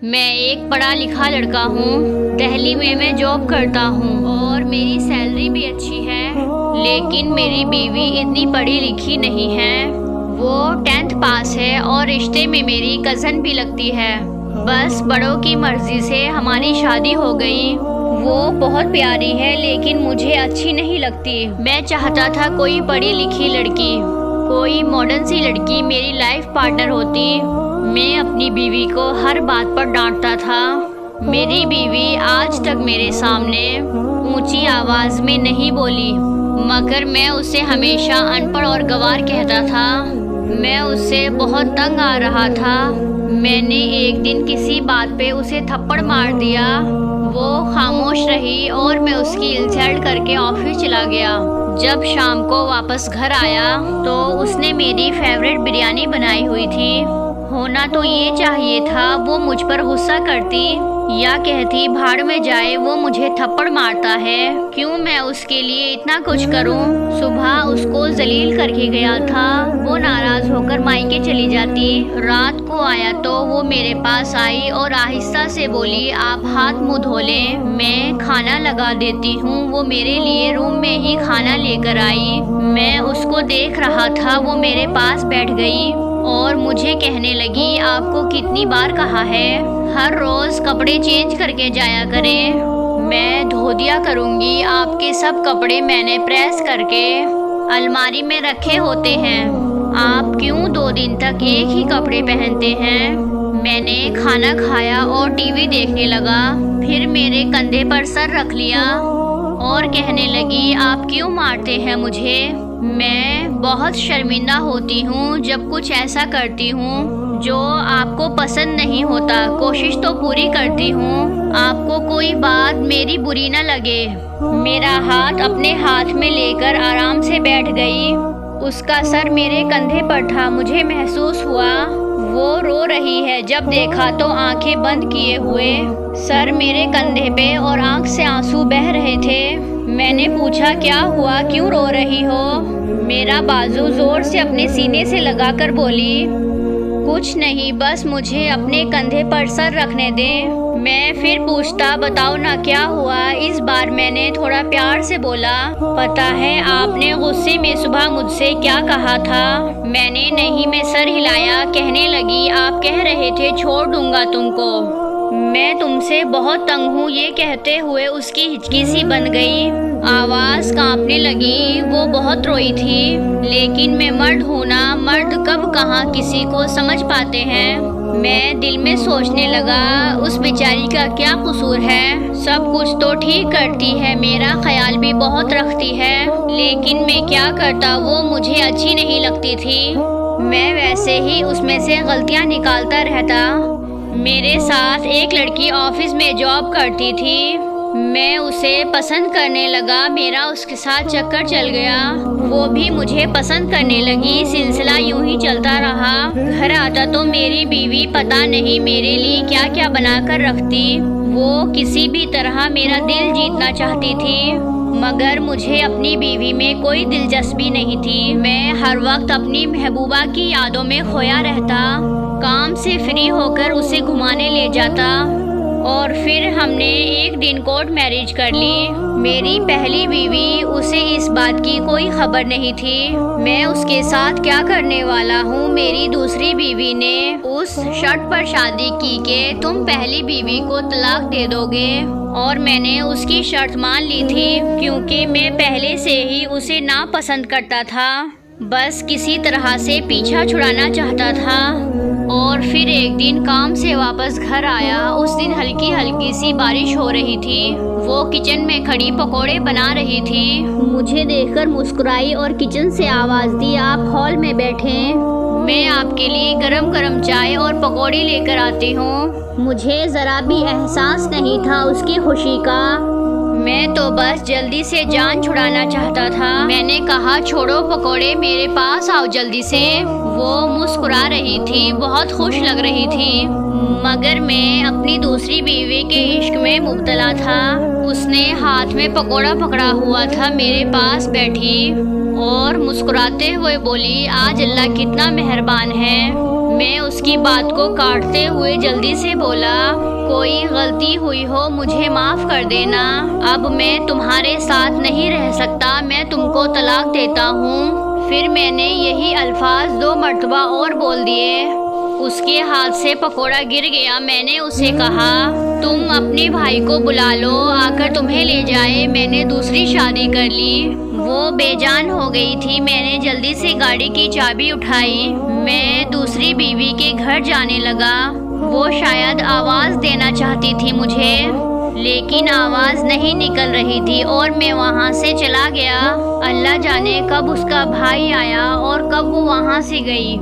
میں ایک پڑھا لکھا لڑکا ہوں، دہلی میں جاب کرتا ہوں اور میری سیلری بھی اچھی ہے، لیکن میری بیوی اتنی پڑھی لکھی نہیں ہے۔ وہ 10th پاس ہے اور رشتے میں میری کزن بھی لگتی ہے۔ بس بڑوں کی مرضی سے ہماری شادی ہو گئی۔ وہ بہت پیاری ہے لیکن مجھے اچھی نہیں لگتی۔ میں چاہتا تھا کوئی پڑھی لکھی لڑکی، کوئی ماڈرن سی لڑکی میری لائف پارٹنر ہوتی۔ میں اپنی بیوی کو ہر بات پر ڈانٹتا تھا۔ میری بیوی آج تک میرے سامنے اونچی آواز میں نہیں بولی، مگر میں اسے ہمیشہ ان پڑھ اور گنوار کہتا تھا۔ میں اس سے بہت تنگ آ رہا تھا۔ میں نے ایک دن کسی بات پہ اسے تھپڑ مار دیا۔ وہ خاموش رہی اور میں اس کی انسلٹ کر کے آفس چلا گیا۔ جب شام کو واپس گھر آیا تو اس نے میری فیوریٹ بریانی بنائی ہوئی تھی۔ ہونا تو یہ چاہیے تھا وہ مجھ پر غصہ کرتی یا کہتی بھاڑ میں جائے، وہ مجھے تھپڑ مارتا ہے، کیوں میں اس کے لیے اتنا کچھ کروں۔ صبح اس کو ذلیل کر کے گیا تھا، وہ ناراض ہو کر مائکے چلی جاتی۔ رات کو آیا تو وہ میرے پاس آئی اور آہستہ سے بولی آپ ہاتھ منہ دھو لیں، میں کھانا لگا دیتی ہوں۔ وہ میرے لیے روم میں ہی کھانا لے کر آئی۔ میں اس کو دیکھ رہا تھا، وہ میرے پاس بیٹھ گئی اور مجھے کہنے لگی آپ کو کتنی بار کہا ہے ہر روز کپڑے چینج کر کے جایا کریں، میں دھو دیا کروں گی۔ آپ کے سب کپڑے میں نے پریس کر کے الماری میں رکھے ہوتے ہیں، آپ کیوں 2 دن تک ایک ہی کپڑے پہنتے ہیں۔ میں نے کھانا کھایا اور ٹی وی دیکھنے لگا، پھر میرے کندھے پر سر رکھ لیا اور کہنے لگی آپ کیوں مارتے ہیں مجھے۔ میں بہت شرمندہ ہوتی ہوں جب کچھ ایسا کرتی ہوں جو آپ کو پسند نہیں ہوتا، کوشش تو پوری کرتی ہوں آپ کو کوئی بات میری بری نہ لگے۔ میرا ہاتھ اپنے ہاتھ میں لے کر آرام سے بیٹھ گئی، اس کا سر میرے کندھے پر تھا۔ مجھے محسوس ہوا وہ رو رہی ہے۔ جب دیکھا تو آنکھیں بند کیے ہوئے، سر میرے کندھے پہ اور آنکھ سے آنسو بہہ رہے تھے۔ میں نے پوچھا کیا ہوا، کیوں رو رہی ہو؟ میرا بازو زور سے اپنے سینے سے لگا کر بولی کچھ نہیں، بس مجھے اپنے کندھے پر سر رکھنے دیں۔ میں پھر پوچھتا بتاؤ نا کیا ہوا۔ اس بار میں نے تھوڑا پیار سے بولا پتہ ہے آپ نے غصے میں صبح مجھ سے کیا کہا تھا؟ میں نے نہیں، میں سر ہلایا۔ کہنے لگی آپ کہہ رہے تھے چھوڑ دوں گا تم کو، میں تم سے بہت تنگ ہوں۔ یہ کہتے ہوئے اس کی ہچکی سی بن گئی، آواز کانپنے لگی۔ وہ بہت روئی تھی، لیکن میں مرد ہوں نا، مرد کب کہاں کسی کو سمجھ پاتے ہیں۔ میں دل میں سوچنے لگا اس بیچاری کا کیا قصور ہے، سب کچھ تو ٹھیک کرتی ہے، میرا خیال بھی بہت رکھتی ہے، لیکن میں کیا کرتا، وہ مجھے اچھی نہیں لگتی تھی۔ میں ویسے ہی اس میں سے غلطیاں نکالتا رہتا۔ میرے ساتھ ایک لڑکی آفس میں جاب کرتی تھی، میں اسے پسند کرنے لگا، میرا اس کے ساتھ چکر چل گیا، وہ بھی مجھے پسند کرنے لگی، سلسلہ یوں ہی چلتا رہا۔ گھر آتا تو میری بیوی پتہ نہیں میرے لیے کیا کیا بنا کر رکھتی۔ وہ کسی بھی طرح میرا دل جیتنا چاہتی تھی، مگر مجھے اپنی بیوی میں کوئی دلچسپی نہیں تھی۔ میں ہر وقت اپنی محبوبہ کی یادوں میں کھویا رہتا، کام سے فری ہو کر اسے گھمانے لے جاتا اور پھر ہم نے ایک دن کورٹ میرج کر لی۔ میری پہلی بیوی، اسے اس بات کی کوئی خبر نہیں تھی میں اس کے ساتھ کیا کرنے والا ہوں۔ میری دوسری بیوی نے اس شرط پر شادی کی کہ تم پہلی بیوی کو طلاق دے دو گے، اور میں نے اس کی شرط مان لی تھی کیونکہ میں پہلے سے ہی اسے ناپسند کرتا تھا، بس کسی طرح سے پیچھا چھڑانا چاہتا تھا۔ اور پھر ایک دن کام سے واپس گھر آیا، اس دن ہلکی ہلکی سی بارش ہو رہی تھی، وہ کچن میں کھڑی پکوڑے بنا رہی تھی، مجھے دیکھ کر مسکرائی اور کچن سے آواز دی آپ ہال میں بیٹھیں، میں آپ کے لیے گرم گرم چائے اور پکوڑی لے کر آتی ہوں۔ مجھے ذرا بھی احساس نہیں تھا اس کی خوشی کا، میں تو بس جلدی سے جان چھڑانا چاہتا تھا۔ میں نے کہا چھوڑو پکوڑے، میرے پاس آؤ جلدی سے۔ وہ مسکرا رہی تھی، بہت خوش لگ رہی تھی، مگر میں اپنی دوسری بیوی کے عشق میں مبتلا تھا۔ اس نے ہاتھ میں پکوڑا پکڑا ہوا تھا، میرے پاس بیٹھی اور مسکراتے ہوئے بولی آج اللہ کتنا مہربان ہے، میں اس کی بات کو کاٹتے ہوئے جلدی سے بولا، کوئی غلطی ہوئی ہو مجھے معاف کر دینا، اب میں تمہارے ساتھ نہیں رہ سکتا، میں تم کو طلاق دیتا ہوں۔ پھر میں نے یہی الفاظ 2 مرتبہ اور بول دیے۔ اس کے ہاتھ سے پکوڑا گر گیا۔ میں نے اسے کہا، تم اپنے بھائی کو بلا لو، آ کر تمہیں لے جائے، میں نے دوسری شادی کر لی۔ وہ بے جان ہو گئی تھی۔ میں نے جلدی سے گاڑی کی چابی اٹھائی، میں دوسری بیوی کے گھر جانے لگا۔ وہ شاید آواز دینا چاہتی تھی مجھے، لیکن آواز نہیں نکل رہی تھی اور میں وہاں سے چلا گیا۔ اللہ جانے کب اس کا بھائی آیا اور کب وہ وہاں سے گئی۔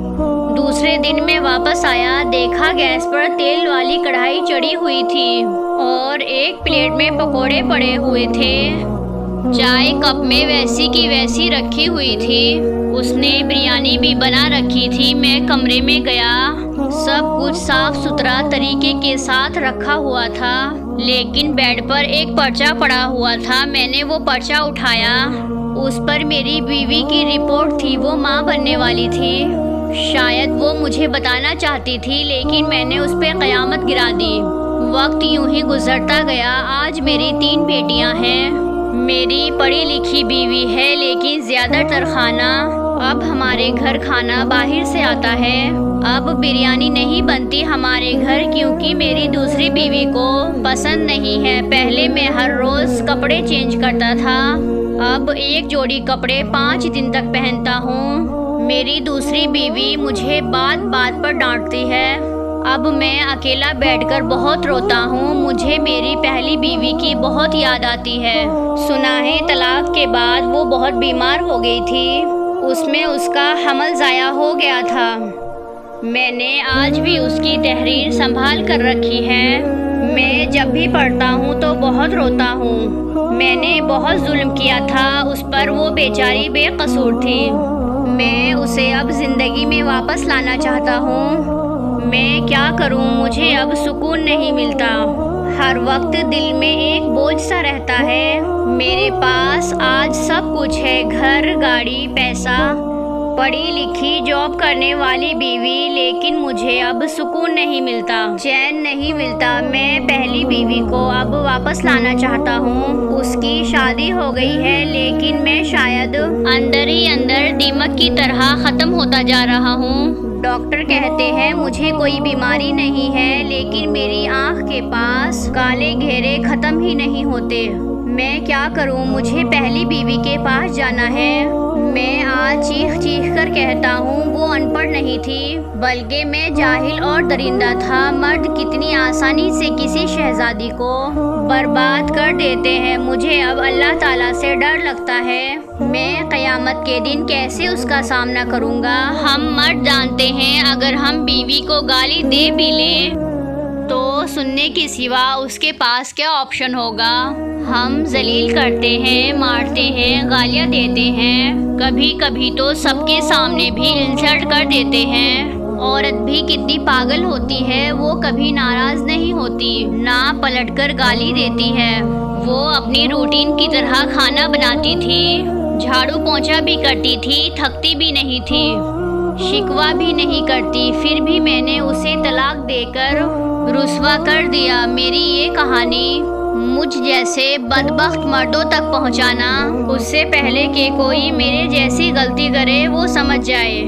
دوسرے دن میں واپس آیا، دیکھا گیس پر تیل والی کڑھائی چڑھی ہوئی تھی اور ایک پلیٹ میں پکوڑے پڑے ہوئے تھے۔ چائے کپ میں ویسی کی ویسی رکھی ہوئی تھی۔ اس نے بریانی بھی بنا رکھی تھی۔ میں کمرے میں گیا، سب کچھ صاف ستھرا طریقے کے ساتھ رکھا ہوا تھا، لیکن بیڈ پر ایک پرچہ پڑا ہوا تھا۔ میں نے وہ پرچہ اٹھایا، اس پر میری بیوی کی رپورٹ تھی۔ وہ ماں بننے والی تھی۔ شاید وہ مجھے بتانا چاہتی تھی، لیکن میں نے اس پہ قیامت گرا دی۔ وقت یوں ہی گزرتا گیا۔ آج میری 3 بیٹیاں ہیں۔ میری پڑھی لکھی بیوی ہے، لیکن زیادہ تر کھانا اب ہمارے گھر کھانا باہر سے آتا ہے۔ اب بریانی نہیں بنتی ہمارے گھر، کیونکہ میری دوسری بیوی کو پسند نہیں ہے۔ پہلے میں ہر روز کپڑے چینج کرتا تھا، اب ایک جوڑی کپڑے 5 دن تک پہنتا ہوں۔ میری دوسری بیوی مجھے بات بات پر ڈانٹتی ہے۔ اب میں اکیلا بیٹھ کر بہت روتا ہوں۔ مجھے میری پہلی بیوی کی بہت یاد آتی ہے۔ سنا ہے طلاق کے بعد وہ بہت بیمار ہو گئی تھی، اس میں اس کا حمل ضائع ہو گیا تھا۔ میں نے آج بھی اس کی تحریر سنبھال کر رکھی ہے۔ میں جب بھی پڑھتا ہوں تو بہت روتا ہوں۔ میں نے بہت ظلم کیا تھا اس پر، وہ بیچاری بے قصور تھی۔ میں اسے اب زندگی میں واپس لانا چاہتا ہوں۔ میں کیا کروں، مجھے اب سکون نہیں ملتا۔ ہر وقت دل میں ایک بوجھ سا رہتا ہے۔ میرے پاس آج سب کچھ ہے، گھر، گاڑی، پیسہ، پڑھی لکھی جاب کرنے والی بیوی، لیکن مجھے اب سکون نہیں ملتا، چین نہیں ملتا۔ میں پہلی بیوی کو اب واپس لانا چاہتا ہوں۔ اس کی شادی ہو گئی ہے، لیکن میں شاید اندر ہی اندر دیمک کی طرح ختم ہوتا جا رہا ہوں۔ ڈاکٹر کہتے ہیں مجھے کوئی بیماری نہیں ہے، لیکن میری آنکھ کے پاس کالے گھیرے ختم ہی نہیں ہوتے۔ میں کیا کروں، مجھے پہلی بیوی کے پاس جانا ہے۔ میں آج چیخ چیخ کر کہتا ہوں، وہ ان پڑھ نہیں تھی، بلکہ میں جاہل اور درندہ تھا۔ مرد کتنی آسانی سے کسی شہزادی کو برباد کر دیتے ہیں۔ مجھے اب اللہ تعالیٰ سے ڈر لگتا ہے، میں قیامت کے دن کیسے اس کا سامنا کروں گا۔ ہم مرد جانتے ہیں اگر ہم بیوی کو گالی دے بھی لیں تو سننے کے سوا اس کے پاس کیا آپشن ہوگا۔ ہم ذلیل کرتے ہیں، مارتے ہیں، گالیاں دیتے ہیں، کبھی کبھی تو سب کے سامنے بھی انسلٹ کر دیتے ہیں۔ عورت بھی کتنی پاگل ہوتی ہے، وہ کبھی ناراض نہیں ہوتی، نہ پلٹ کر گالی دیتی ہے۔ وہ اپنی روٹین کی طرح کھانا بناتی تھی، جھاڑو پونچھا بھی کرتی تھی، تھکتی بھی نہیں تھی، شکوہ بھی نہیں کرتی، پھر بھی میں نے اسے طلاق دے کر رسوا کر دیا۔ میری یہ کہانی مجھ جیسے بدبخت مردوں تک پہنچانا، اس سے پہلے کہ کوئی میرے جیسی غلطی کرے وہ سمجھ جائے۔